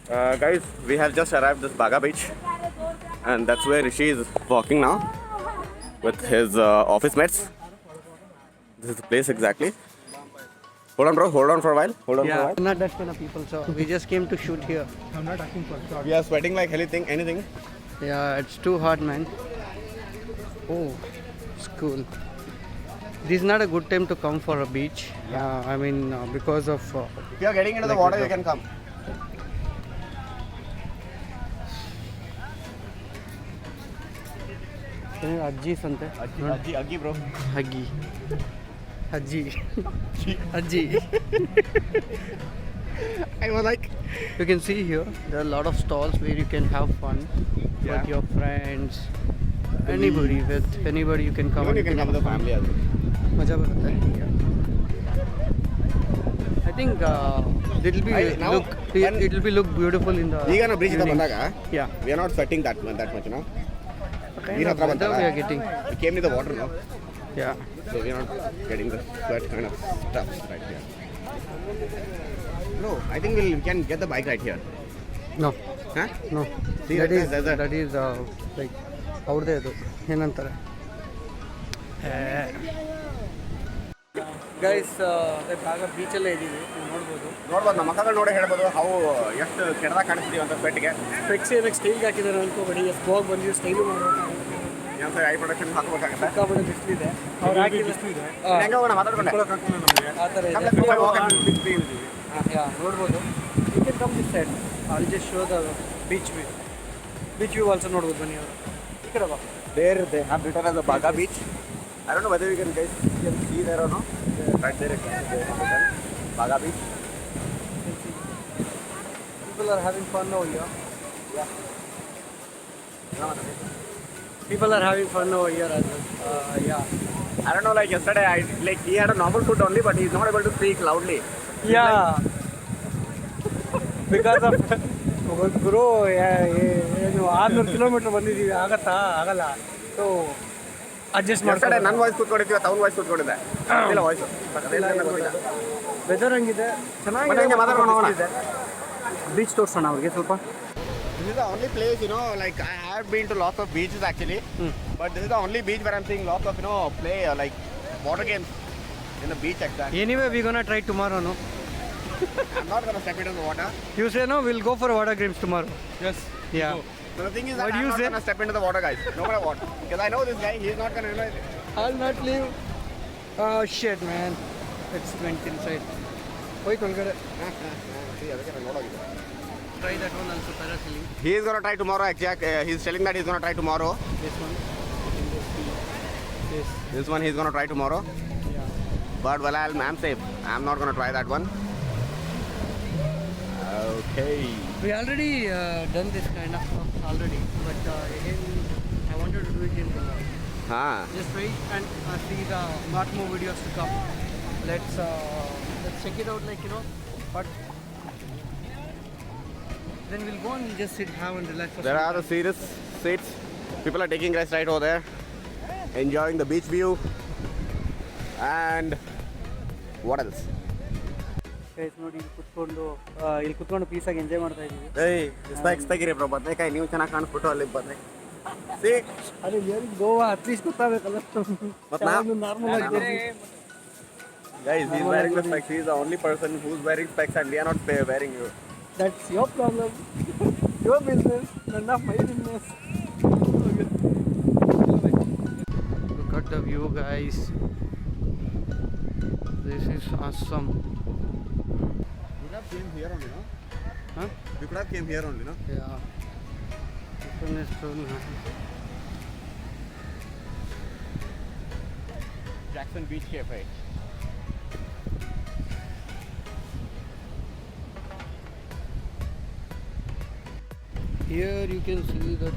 Guys, we have just arrived at Baga Beach, and that's where Rishi is walking now with his office mates. This is the place exactly. Hold on, bro. Hold on for a while. Hold on for a while. I'm not that kind of people, so we just came to shoot here. I'm not asking for shot. We are sweating like anything. Yeah, it's too hot, man. Oh, it's cool. This is not a good time to come for a beach. I mean, because of. If you are getting into the water, you can come. Ajji sante. Aggi, bro. Huggy. Ajji. Ajji. I was like. You can see here, there are a lot of stalls where you can have fun with your friends. Anybody you can come. Even you can come with the family as well. मजा बरता है I think it will be look beautiful in the ಈಗ ನಾವು bridge ಬಂದಾಗ yeah we are not sweating that much, you know. kind of weather we are getting. We came near the water now, Yeah, so we are not getting the sweat kind of stuff right here. No, I think we can get the bike right here. no Huh? no See, that is there's a- that is like ಅವ್ರದ್ದೇ ಅದು ಏನಂತಾರೆ guys ಭಾಗ ಬೀಚಲ್ಲೇ ಇದ್ದೀವಿ ನೀವು ನೋಡ್ಬೋದು. ನೋಡ್ಬೋದು ನಮ್ಮ ಮಕ್ಕಳು ನೋಡಿ ಹೇಳ್ಬೋದು how ಎಷ್ಟು ಕೆಟ್ಟದಾಗ ಕಾಣಿಸ್ತೀವಿ ಅಂತ ಸ್ವೆಟ್ಗೆ. ಸ್ಪೆಕ್ಸ್ ಏನಕ್ಕೆ ಸ್ಟೈಲ್ಗೆ ಹಾಕಿದ್ದಾರೆ ಅನ್ಕೋಬೇಡಿ, ಎಷ್ಟು ಹೋಗಿ ಬಂದಿದ್ದು ಸ್ಟೈಲು ಮಾಡಬೇಕು. ಏನಂತ ಐ ಪ್ರೊಡಕ್ಷನ್ ಹಾಕ್ಬೇಕಾಗುತ್ತೆ. ಸಿಕ್ಕಾಪಟ್ಟೆ ಬಿಸಿಲಿದೆ, ಅವ್ರು ಹಾಕಿಲ್ಲ ಬಿಸಿಲಿದೆ ಹೆಂಗೆ ಹೋಗೋಣ ಮಾತಾಡ್ಕೊಂಡೆ ಆ ಥರ ಇದೆ. Yeah, ನೋಡ್ಬೋದು. You can come this side. I just show the beach view also ನೋಡ್ಬೋದು ಬನ್ನಿ ಅವರು. ಈ ಕಡೆ ಬಾ. There they have written as a Baga beach. I don't know whether you can see there or no. Right there, they have written Baga beach. People are having fun over here. Yeah. People are having fun over here as well. Yeah. I don't know, like yesterday, he had a normal foot only, but he's not able to speak loudly. Yeah. Because of ಗುರು ಏನು 600 kilometre ಬಂದಿದ್ದೀವಿ, ಆಗಲ್ಲ. So adjust yesterday ಮಾಡ್ತಾರೆ. ನನ್ನ voice ಕೂತ್ಕೊಂಡಿದ್ದೀವಿ, ಅವ್ನ voice ಕೂತ್ಕೊಂಡಿದ್ದೆ. ಇಲ್ಲ voice weather ಹಂಗಿದೆ, ಮತ್ತೆ ಹಂಗೆ ಮಾತಾಡ್ಕೊಂಡು ಹೋಗೋಣ. ಬೀಚ್ ತೋರಿಸೋಣ ಅವ್ರಿಗೆ ಸ್ವಲ್ಪ. This is the only place, you know, like I have been to lots of beaches actually, but this is the only beach where I'm seeing lots of, you know, play like water games in the beach exactly. Anyway, we gonna try tomorrow, no? I'm not gonna step into the water. You say no, we'll go for water games tomorrow. Yes. Yeah. So the thing is that What do I'm you not say? gonna step into the water, guys. No matter what, because I know this guy. He's not gonna, you know. I'll not leave. Oh shit, man. It's went inside. Wait, ಒಳಗಡೆ. See, ಅದಕ್ಕೆ ನಾನು ನೋಡೋಗಿದೆ. Try that one also, parasailing. He is gonna try tomorrow. Actually, he's telling that he's gonna try tomorrow. This one. This. This one he's gonna try tomorrow. Yeah. But well, I'm safe. I'm not gonna try that one. Okay. We already done this kind of stuff already, but again, I wanted to do it in Huh. just wait and see the lot more videos to come. Let's check it out, like, you know. But then we'll go and just sit, have and relax. For There some are the time. serious seats. People are taking rest right over there, enjoying the beach view. And what else? Guys, ನೋಡಿ ಇಲ್ಲಿ ಕುತ್ಕೊಂಡು ಪೀಸಾಗಿ enjoy ಮಾಡ್ತಾ ಇದ್ದೀವಿ. Hey, specs ತೆಗೀರಿ bro. ಬದನೆಕಾಯಿ ನೀವು ಚೆನ್ನಾಗಿ ಕಾಣಿಸ್ಬಿಟ್ಟು ಅಲ್ಲಿ ಬದನೆಕಾಯಿ. See? ಅದೇ ಏನು ಗೋವಾ ಅಟ್ಲೀಸ್ಟ್ ಗೊತ್ತಾಗಬೇಕಲ್ಲ. ಮತ್ತೆ ನಾರ್ಮಲ್ ಆಗಿ Guys, he's wearing the specs. He's the only person who's wearing specs and we are not wearing you. That's your problem. Your business, not my business. Look at the view, guys. This is awesome. You could have came here only, no? Huh? You could have came here only, no? Yeah. This one is so nice. Jackson Beach Cafe. Here you can see that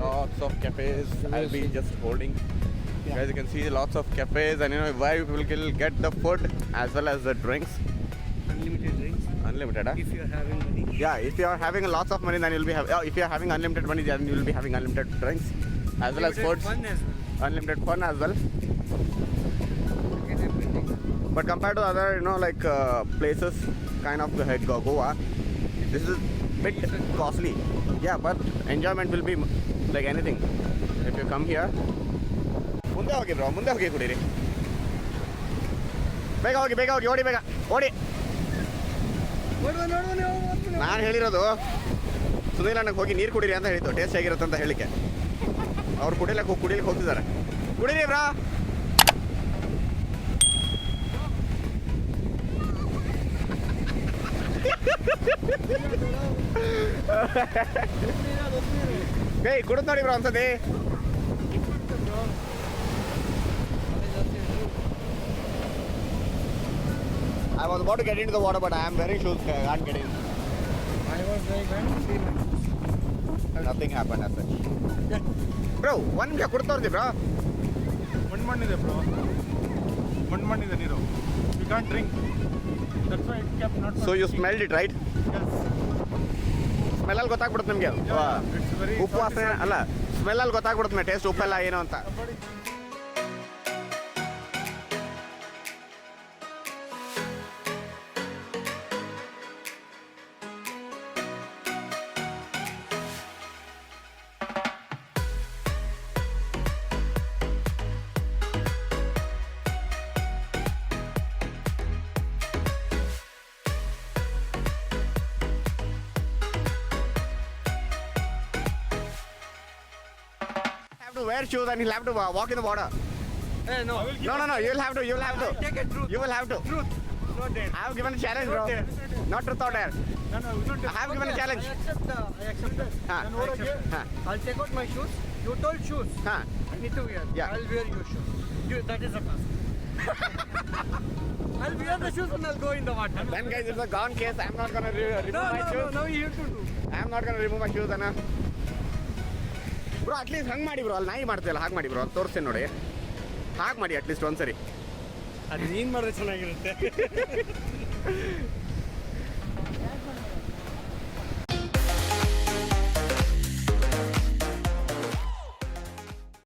Lots of cafes. I'll be just holding. Yeah. Guys, you can see lots of cafes and you know where people can get the food as well as the drinks. unlimited drinks. Unlimited, huh? If you are having money. Yeah, if you are having lots of money, then you'll be if you are having unlimited money, then you'll be having unlimited drinks as well as food. Fun as well. Unlimited fun as well. Get everything. But compared to other, you know, like places, kind of like Goa, This is bit costly. Yeah, but enjoyment will be like anything. If you come here. ಮುಂದೆ ಹೋಗಿ bro, ಮುಂದೆ ಹೋಗಿ ಕುಡೀರಿ. ಬೇಗ ಹೋಗಿ, ಓಡಿ ಬೇಗ, ಓಡಿ. ನಾನು ಹೇಳಿರೋದು ಸುನೀಲ್ ಅಣ್ಣಗೆ ಹೋಗಿ ನೀರು ಕುಡೀರಿ ಅಂತ ಹೇಳಿದ್ದು, ಟೇಸ್ಟ್ ಆಗಿರುತ್ತೆ ಅಂತ ಹೇಳಿಕ್ಕೆ. ಅವ್ರು ಕುಡಿಲಿಕ್ಕೆ ಹೋಗ್ತಿದ್ದಾರೆ. ಕುಡೀರಿ ಬ್ರಾ. ಏಯ್ ಕುಡಿದ್ ನೋಡಿ ಬ್ರೋ ಒಂದ್ಸತಿ. I was about to get into the water, but I am wearing shoes. I can't get in. I was like, Nothing happened as such. Bro, one ನಿಮಿಷ ಕುಡ್ತೋರ್ದಿ ಬ್ರೋ. ಮಣ್ಣಿದೆ ಬ್ರೋ, ಮಣ್ಣಿದೆ ನೀರು. You can't drink. That's why it kept not. So you smelled it, right? Yes. ಸ್ಮೆಲ್ಲಲ್ಲಿ ಗೊತ್ತಾಗ್ಬಿಡುತ್ತೆ ನಿಮಗೆ. It's very. ಉಪ್ಪು ವಾಸನೆ ಅಲ್ಲ, ಸ್ಮೆಲ್ಲಲ್ಲಿ ಗೊತ್ತಾಗ್ಬಿಡುತ್ತೆ taste ಉಪ್ಪೆಲ್ಲ ಏನು ಅಂತ. To wear shoes and you'll have to walk in the water. Hey, no. No. You'll have to. Take it, truth. You will have to. Truth. Not dare. I have given a challenge, bro. Not truth or dare. No, it's not. I have given a challenge. I accept that. Huh. I'll take out my shoes. You told shoes. Huh. I need to wear. Yeah. I'll wear your shoes. That is a task. I'll wear the shoes and I'll go in the water. Then guys, it's a gone case. I'm not gonna remove my shoes. No, you have to do. I'm not gonna remove my shoes, Anna. Bro at least ಹಂಗೆ ಮಾಡಿ bro, ಅಲ್ಲಿ ನಾಯಿ ಮಾಡ್ತೀಯಲ್ಲ ಹಾಗೆ ಮಾಡಿ bro, ಅಲ್ಲಿ ತೋರಿಸ್ತೇನೆ ನೋಡಿ. ಹಾಗೆ ಮಾಡಿ ಅಟ್ಲೀಸ್ಟ್ ಒಂದ್ಸರಿ. ಅದು ನೀನು ಮಾಡಿದ್ರೆ ಚೆನ್ನಾಗಿರುತ್ತೆ.